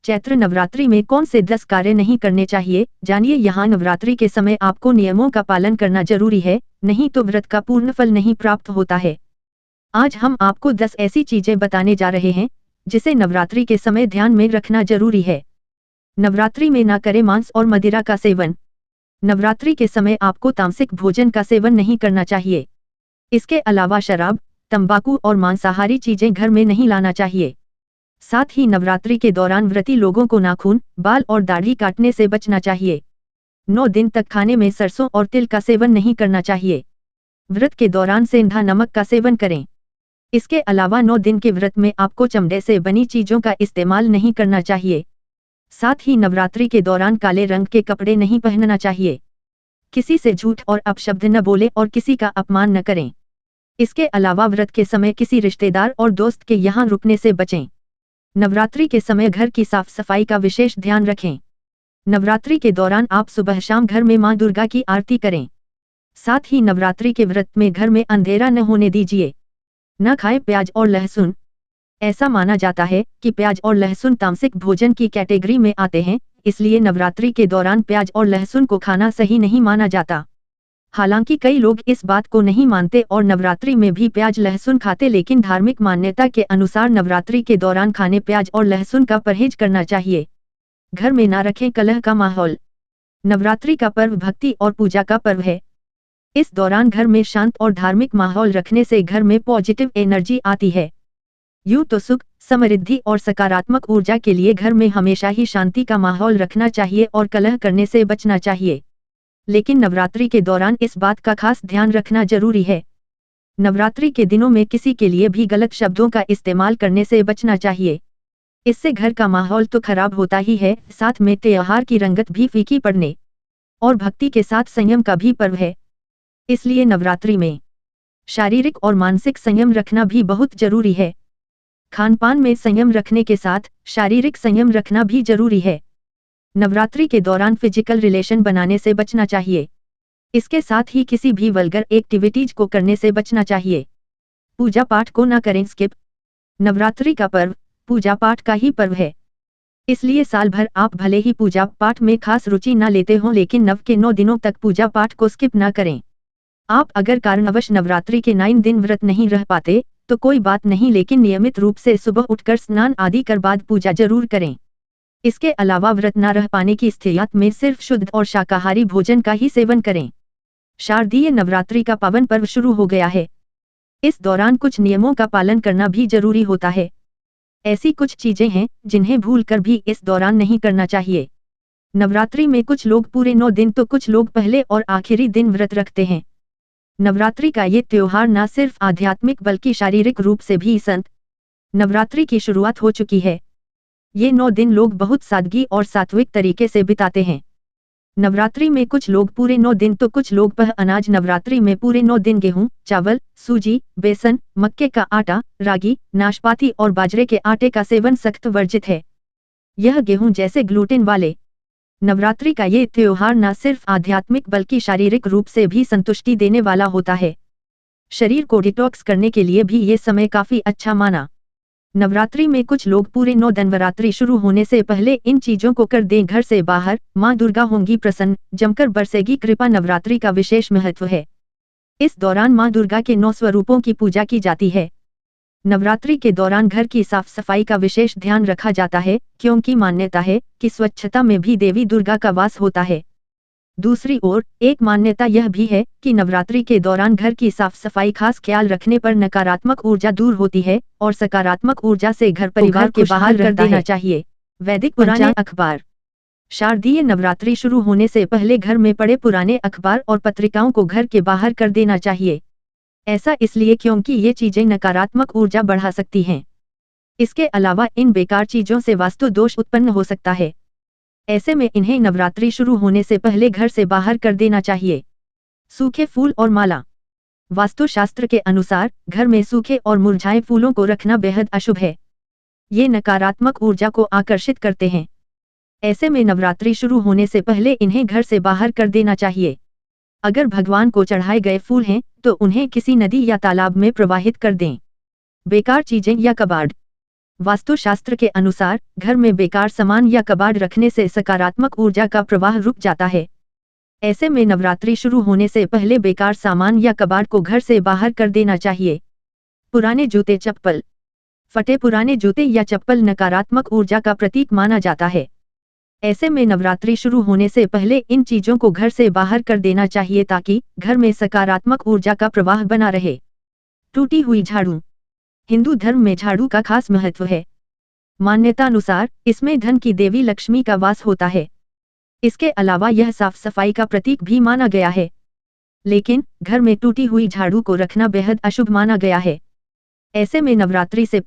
चैत्र नवरात्रि में कौन से 10 कार्य नहीं करने चाहिए, जानिए। यहाँ नवरात्रि के समय आपको नियमों का पालन करना जरूरी है, नहीं तो व्रत का पूर्ण फल नहीं प्राप्त होता है। आज हम आपको 10 ऐसी चीजें बताने जा रहे हैं जिसे नवरात्रि के समय ध्यान में रखना जरूरी है। नवरात्रि में ना करें मांस और मदिरा का सेवन। नवरात्रि के समय आपको तामसिक भोजन का सेवन नहीं करना चाहिए। इसके अलावा शराब, तंबाकू और मांसाहारी चीजें घर में नहीं लाना चाहिए। साथ ही नवरात्रि के दौरान व्रती लोगों को नाखून, बाल और दाढ़ी काटने से बचना चाहिए। 9 दिन तक खाने में सरसों और तिल का सेवन नहीं करना चाहिए। व्रत के दौरान सेंधा नमक का सेवन करें। इसके अलावा 9 दिन के व्रत में आपको चमड़े से बनी चीजों का इस्तेमाल नहीं करना चाहिए। साथ ही नवरात्रि के दौरान काले रंग के कपड़े नहीं पहनना चाहिए। किसी से झूठ और अपशब्द न बोले और किसी का अपमान न करें। इसके अलावा व्रत के समय किसी रिश्तेदार और दोस्त के यहाँ रुकने से बचें। नवरात्रि के समय घर की साफ सफाई का विशेष ध्यान रखें। नवरात्रि के दौरान आप सुबह शाम घर में मां दुर्गा की आरती करें। साथ ही नवरात्रि के व्रत में घर में अंधेरा न होने दीजिए। न खाएं प्याज और लहसुन। ऐसा माना जाता है कि प्याज और लहसुन तामसिक भोजन की कैटेगरी में आते हैं, इसलिए नवरात्रि के दौरान प्याज और लहसुन को खाना सही नहीं माना जाता। हालांकि कई लोग इस बात को नहीं मानते और नवरात्रि में भी प्याज लहसुन खाते, लेकिन धार्मिक मान्यता के अनुसार नवरात्रि के दौरान खाने प्याज और लहसुन का परहेज करना चाहिए। घर में ना रखें कलह का माहौल। नवरात्रि का पर्व भक्ति और पूजा का पर्व है। इस दौरान घर में शांत और धार्मिक माहौल रखने से घर में पॉजिटिव एनर्जी आती है। यूं तो सुख, समृद्धि और सकारात्मक ऊर्जा के लिए घर में हमेशा ही शांति का माहौल रखना चाहिए और कलह करने से बचना चाहिए। लेकिन नवरात्रि के दौरान इस बात का खास ध्यान रखना जरूरी है। नवरात्रि के दिनों में किसी के लिए भी गलत शब्दों का इस्तेमाल करने से बचना चाहिए। इससे घर का माहौल तो खराब होता ही है, साथ में त्योहार की रंगत भी फीकी पड़ने और भक्ति के साथ संयम का भी पर्व है। इसलिए नवरात्रि में शारीरिक और मानसिक संयम रखना भी बहुत जरूरी है। खान पान में संयम रखने के साथ शारीरिक संयम रखना भी जरूरी है। नवरात्रि के दौरान फिजिकल रिलेशन बनाने से बचना चाहिए। इसके साथ ही किसी भी वल्गर एक्टिविटीज को करने से बचना चाहिए। पूजा पाठ को ना करें स्किप। नवरात्रि का पर्व पूजा पाठ का ही पर्व है, इसलिए साल भर आप भले ही पूजा पाठ में खास रुचि ना लेते हो, लेकिन नव के 9 दिनों तक पूजा पाठ को स्किप ना करें। आप अगर कारणवश नवरात्रि के 9 दिन व्रत नहीं रह पाते तो कोई बात नहीं, लेकिन नियमित रूप से सुबह उठकर स्नान आदि कर बाद पूजा जरूर करें। इसके अलावा व्रत न रह पाने की स्थिति में सिर्फ शुद्ध और शाकाहारी भोजन का ही सेवन करें। शारदीय नवरात्रि का पावन पर्व शुरू हो गया है। इस दौरान कुछ नियमों का पालन करना भी जरूरी होता है। ऐसी कुछ चीजें हैं जिन्हें भूलकर भी इस दौरान नहीं करना चाहिए। नवरात्रि में कुछ लोग पूरे 9 दिन तो कुछ लोग पहले और आखिरी दिन व्रत रखते हैं। नवरात्रि का ये त्योहार न सिर्फ आध्यात्मिक बल्कि शारीरिक रूप से भी संत नवरात्रि की शुरुआत हो चुकी है। ये 9 दिन लोग बहुत सादगी और सात्विक तरीके से बिताते हैं। नवरात्रि में कुछ लोग पूरे 9 दिन तो कुछ लोग पह अनाज। नवरात्रि में पूरे 9 दिन गेहूं, चावल, सूजी, बेसन, मक्के का आटा, रागी, नाशपाती और बाजरे के आटे का सेवन सख्त वर्जित है। यह गेहूं जैसे ग्लूटेन वाले नवरात्रि का ये त्योहार न सिर्फ आध्यात्मिक बल्कि शारीरिक रूप से भी संतुष्टि देने वाला होता है। शरीर को डिटॉक्स करने के लिए भी ये समय काफी अच्छा माना। नवरात्रि में कुछ लोग पूरे 9 दिन नवरात्रि शुरू होने से पहले इन चीजों को कर दें। घर से बाहर मां दुर्गा होंगी प्रसन्न, जमकर बरसेगी कृपा। नवरात्रि का विशेष महत्व है। इस दौरान मां दुर्गा के 9 स्वरूपों की पूजा की जाती है। नवरात्रि के दौरान घर की साफ सफाई का विशेष ध्यान रखा जाता है, क्योंकि मान्यता है कि स्वच्छता में भी देवी दुर्गा का वास होता है। दूसरी ओर एक मान्यता यह भी है कि नवरात्रि के दौरान घर की साफ सफाई खास ख्याल रखने पर नकारात्मक ऊर्जा दूर होती है और सकारात्मक ऊर्जा से घर परिवार के बाहर कर देना चाहिए। वैदिक पुराने अखबार। शारदीय नवरात्रि शुरू होने से पहले घर में पड़े पुराने अखबार और पत्रिकाओं को घर के बाहर कर देना चाहिए। ऐसा इसलिए क्योंकि ये चीजें नकारात्मक ऊर्जा बढ़ा सकती हैं। इसके अलावा इन बेकार चीजों से वास्तु दोष उत्पन्न हो सकता है। ऐसे में इन्हें नवरात्रि शुरू होने से पहले घर से बाहर कर देना चाहिए। सूखे फूल और माला। वास्तुशास्त्र के अनुसार घर में सूखे और मुरझाए फूलों को रखना बेहद अशुभ है। ये नकारात्मक ऊर्जा को आकर्षित करते हैं। ऐसे में नवरात्रि शुरू होने से पहले इन्हें घर से बाहर कर देना चाहिए। अगर भगवान को चढ़ाए गए फूल हैं तो उन्हें किसी नदी या तालाब में प्रवाहित कर दें। बेकार चीजें या कबाड़। वास्तुशास्त्र के अनुसार घर में बेकार सामान या कबाड़ रखने से सकारात्मक ऊर्जा का प्रवाह रुक जाता है। ऐसे में नवरात्रि शुरू होने से पहले बेकार सामान या कबाड़ को घर से बाहर कर देना चाहिए। पुराने जूते चप्पल। फटे पुराने जूते या चप्पल नकारात्मक ऊर्जा का प्रतीक माना जाता है। ऐसे में नवरात्रि शुरू होने से पहले इन चीजों को घर से बाहर कर देना चाहिए ताकि घर में सकारात्मक ऊर्जा का प्रवाह बना रहे। टूटी हुई झाड़ू। हिंदू धर्म में झाड़ू का खास महत्व है। मान्यता अनुसार इसमें धन की देवी लक्ष्मी का वास होता है। इसके अलावा यह साफ सफाई का प्रतीक भी माना गया है। लेकिन घर में टूटी हुई झाड़ू को रखना बेहद अशुभ माना गया है। ऐसे में नवरात्रि से